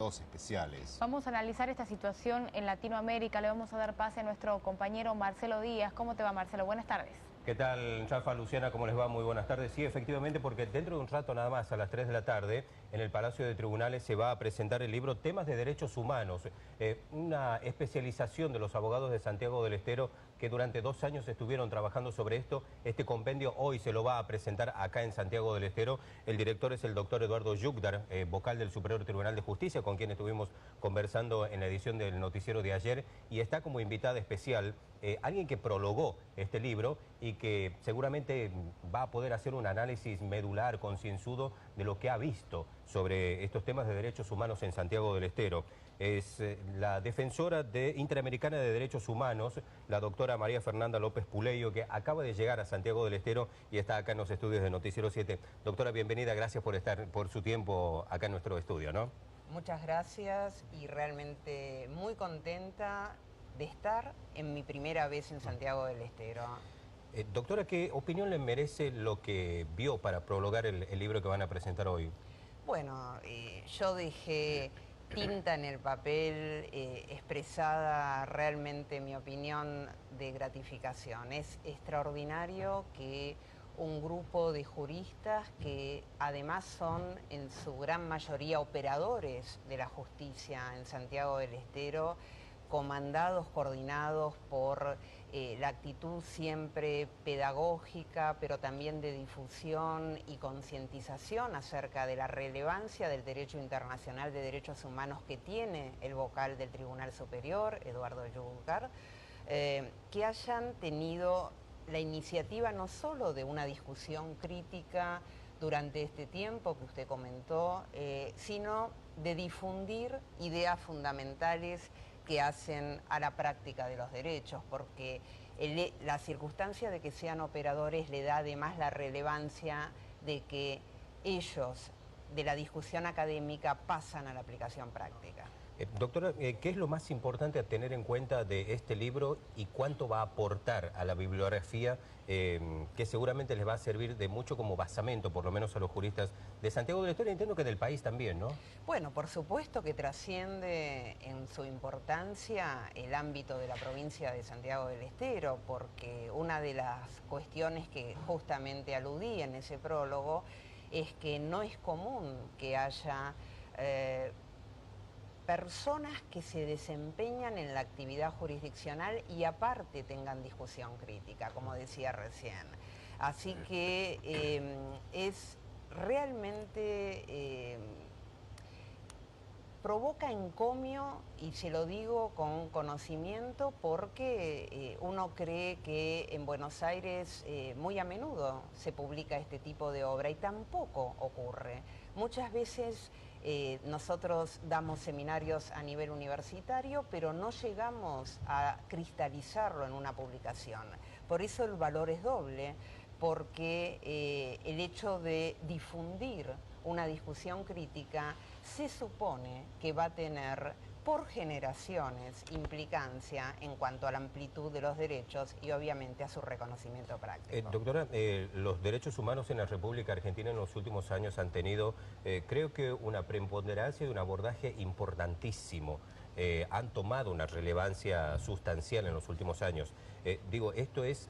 especiales. Vamos a analizar esta situación en Latinoamérica. Le vamos a dar pase a nuestro compañero Marcelo Díaz. ¿Cómo te va, Marcelo? Buenas tardes. ¿Qué tal, Rafa, Luciana? ¿Cómo les va? Muy buenas tardes. Sí, efectivamente, porque dentro de un rato nada más, a las 3 de la tarde, en el Palacio de Tribunales se va a presentar el libro Temas de Derechos Humanos, una especialización de los abogados de Santiago del Estero que durante 2 años estuvieron trabajando sobre esto. Este compendio hoy se lo va a presentar acá en Santiago del Estero. El director es el doctor Eduardo Yugdar, vocal del Superior Tribunal de Justicia, con quien estuvimos conversando en la edición del noticiero de ayer, y está como invitada especial alguien que prologó este libro y que seguramente va a poder hacer un análisis medular, concienzudo de lo que ha visto sobre estos temas de derechos humanos en Santiago del Estero. Es la defensora interamericana de derechos humanos, la doctora María Fernanda López Puleyo, que acaba de llegar a Santiago del Estero y está acá en los estudios de Noticiero 7. Doctora, bienvenida, gracias por su tiempo acá en nuestro estudio, ¿no? Muchas gracias y realmente muy contenta de estar en mi primera vez en Santiago del Estero. Doctora, ¿qué opinión le merece lo que vio para prologar el libro que van a presentar hoy? Bueno, yo dejé tinta en el papel, expresada realmente mi opinión de gratificación. Es extraordinario que un grupo de juristas que además son en su gran mayoría operadores de la justicia en Santiago del Estero, comandados, coordinados por la actitud siempre pedagógica, pero también de difusión y concientización acerca de la relevancia del derecho internacional de derechos humanos que tiene el vocal del Tribunal Superior, Eduardo Yugdar, que hayan tenido la iniciativa no solo de una discusión crítica durante este tiempo que usted comentó, sino de difundir ideas fundamentales que hacen a la práctica de los derechos, porque la circunstancia de que sean operadores le da además la relevancia de que ellos, de la discusión académica, pasan a la aplicación práctica. Doctora, ¿qué es lo más importante a tener en cuenta de este libro y cuánto va a aportar a la bibliografía que seguramente les va a servir de mucho como basamento, por lo menos a los juristas de Santiago del Estero, y entiendo que del país también, ¿no? Bueno, por supuesto que trasciende en su importancia el ámbito de la provincia de Santiago del Estero, porque una de las cuestiones que justamente aludí en ese prólogo es que no es común que haya personas que se desempeñan en la actividad jurisdiccional y aparte tengan discusión crítica, como decía recién. Así que es realmente provoca encomio, y se lo digo con conocimiento, porque uno cree que en Buenos Aires muy a menudo se publica este tipo de obra y tampoco ocurre. Muchas veces nosotros damos seminarios a nivel universitario, pero no llegamos a cristalizarlo en una publicación. Por eso el valor es doble, porque el hecho de difundir una discusión crítica se supone que va a tener por generaciones implicancia en cuanto a la amplitud de los derechos y obviamente a su reconocimiento práctico. Doctora, los derechos humanos en la República Argentina en los últimos años han tenido, creo que una preponderancia y un abordaje importantísimo. Han tomado una relevancia sustancial en los últimos años. Digo, esto es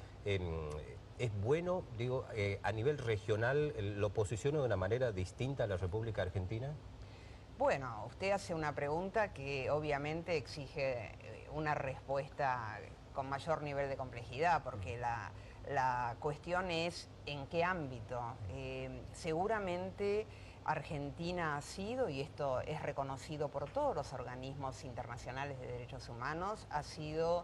bueno, digo, a nivel regional, ¿lo posiciona de una manera distinta a la República Argentina? Bueno, usted hace una pregunta que obviamente exige una respuesta con mayor nivel de complejidad, porque la cuestión es en qué ámbito. Seguramente Argentina ha sido, y esto es reconocido por todos los organismos internacionales de derechos humanos, ha sido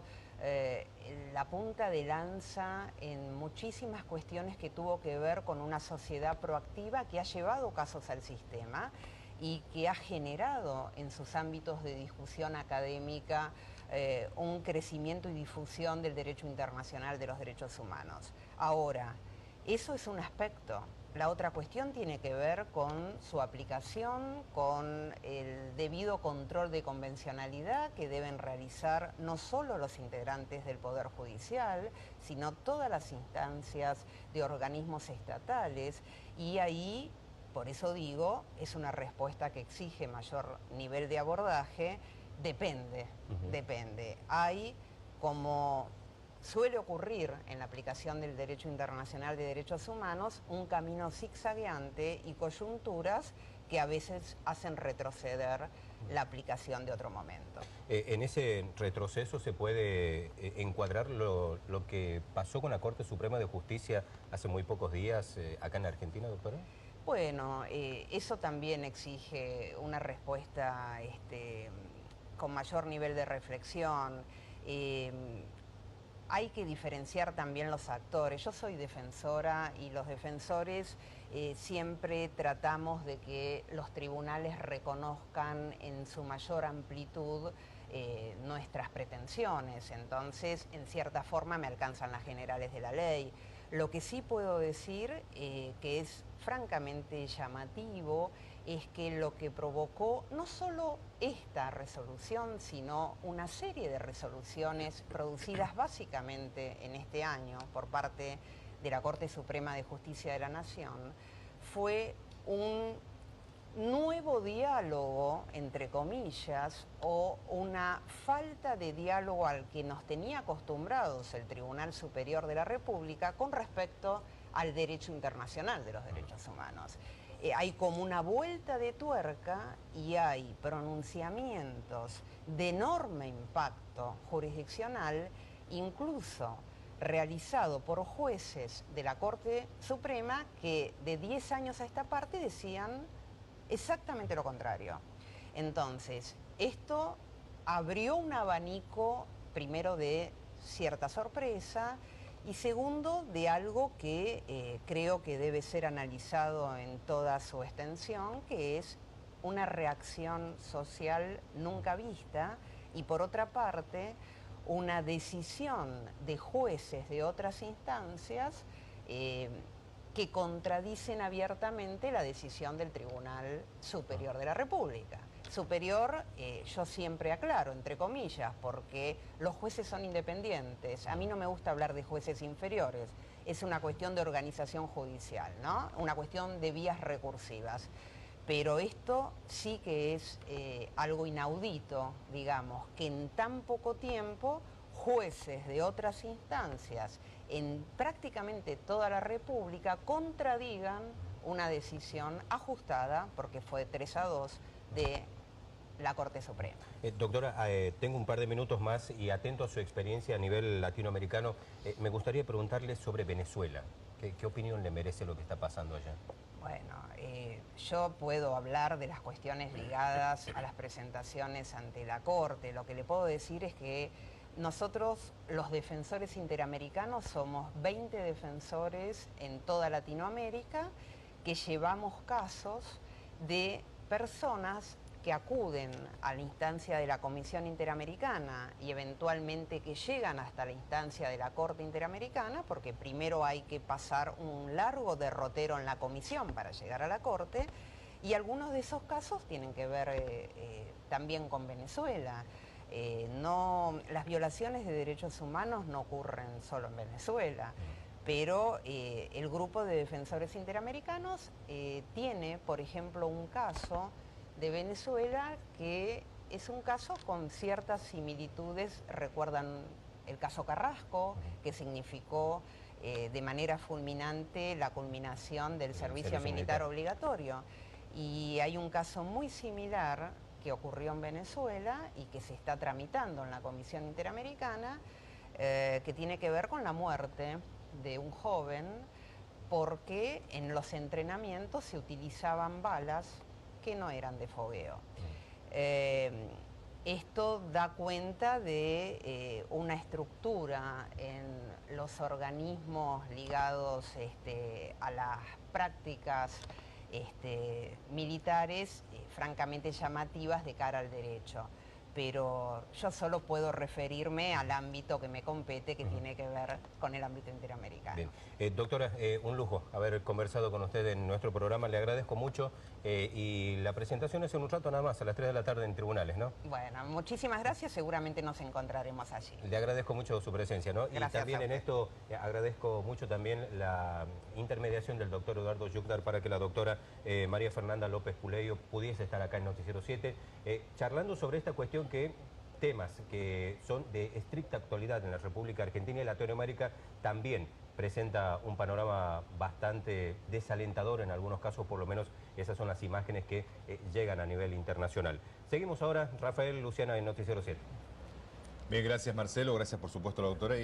la punta de lanza en muchísimas cuestiones que tuvo que ver con una sociedad proactiva que ha llevado casos al sistema y que ha generado en sus ámbitos de discusión académica un crecimiento y difusión del derecho internacional de los derechos humanos. Ahora, eso es un aspecto. La otra cuestión tiene que ver con su aplicación, con el debido control de convencionalidad que deben realizar no solo los integrantes del Poder Judicial, sino todas las instancias de organismos estatales, y ahí por eso digo, es una respuesta que exige mayor nivel de abordaje. Depende, depende. Hay, como suele ocurrir en la aplicación del derecho internacional de derechos humanos, un camino zigzagueante y coyunturas que a veces hacen retroceder la aplicación de otro momento. En ese retroceso se puede encuadrar lo que pasó con la Corte Suprema de Justicia hace muy pocos días acá en Argentina, doctora. Bueno, eso también exige una respuesta con mayor nivel de reflexión. Hay que diferenciar también los actores. Yo soy defensora y los defensores siempre tratamos de que los tribunales reconozcan en su mayor amplitud nuestras pretensiones. Entonces, en cierta forma me alcanzan las generales de la ley. Lo que sí puedo decir, que es francamente llamativo, es que lo que provocó no solo esta resolución, sino una serie de resoluciones producidas básicamente en este año por parte de la Corte Suprema de Justicia de la Nación, fue un nuevo diálogo, entre comillas, o una falta de diálogo al que nos tenía acostumbrados el Tribunal Superior de la República con respecto al derecho internacional de los derechos humanos. Hay como una vuelta de tuerca y hay pronunciamientos de enorme impacto jurisdiccional, incluso realizado por jueces de la Corte Suprema que de 10 años a esta parte decían exactamente lo contrario. Entonces, esto abrió un abanico, primero, de cierta sorpresa y segundo, de algo que creo que debe ser analizado en toda su extensión, que es una reacción social nunca vista y, por otra parte, una decisión de jueces de otras instancias que contradicen abiertamente la decisión del Tribunal Superior de la República. Superior, yo siempre aclaro, entre comillas, porque los jueces son independientes. A mí no me gusta hablar de jueces inferiores. Es una cuestión de organización judicial, ¿no? Una cuestión de vías recursivas. Pero esto sí que es algo inaudito, digamos, que en tan poco tiempo jueces de otras instancias en prácticamente toda la República contradigan una decisión ajustada, porque fue 3-2, de la Corte Suprema. Doctora, tengo un par de minutos más y atento a su experiencia a nivel latinoamericano, me gustaría preguntarle sobre Venezuela. ¿Qué opinión le merece lo que está pasando allá? Bueno, yo puedo hablar de las cuestiones ligadas a las presentaciones ante la Corte. Lo que le puedo decir es que nosotros, los defensores interamericanos, somos 20 defensores en toda Latinoamérica que llevamos casos de personas que acuden a la instancia de la Comisión Interamericana y eventualmente que llegan hasta la instancia de la Corte Interamericana, porque primero hay que pasar un largo derrotero en la Comisión para llegar a la Corte, y algunos de esos casos tienen que ver también con Venezuela. Las violaciones de derechos humanos no ocurren solo en Venezuela, pero el grupo de defensores interamericanos tiene, por ejemplo, un caso de Venezuela que es un caso con ciertas similitudes. Recuerdan el caso Carrasco, que significó de manera fulminante la culminación del servicio militar obligatorio. Y hay un caso muy similar que ocurrió en Venezuela y que se está tramitando en la Comisión Interamericana, que tiene que ver con la muerte de un joven porque en los entrenamientos se utilizaban balas que no eran de fogueo. Esto da cuenta de una estructura en los organismos ligados a las prácticas militares francamente llamativas de cara al derecho. pero yo solo puedo referirme al ámbito que me compete, que tiene que ver con el ámbito interamericano. Bien. Doctora, un lujo haber conversado con usted en nuestro programa, le agradezco mucho y la presentación es en un rato nada más, a las 3 de la tarde en tribunales, ¿no? Bueno, muchísimas gracias, seguramente nos encontraremos allí. Le agradezco mucho su presencia, ¿no? Gracias. Y también en esto agradezco mucho también la intermediación del doctor Eduardo Yucdar para que la doctora María Fernanda López Puleyo pudiese estar acá en Noticiero 7, charlando sobre esta cuestión que temas que son de estricta actualidad en la República Argentina y Latinoamérica también presenta un panorama bastante desalentador en algunos casos, por lo menos esas son las imágenes que llegan a nivel internacional. Seguimos ahora, Rafael, Luciana, en Noticiero 7. Bien, gracias Marcelo, gracias por supuesto la doctora.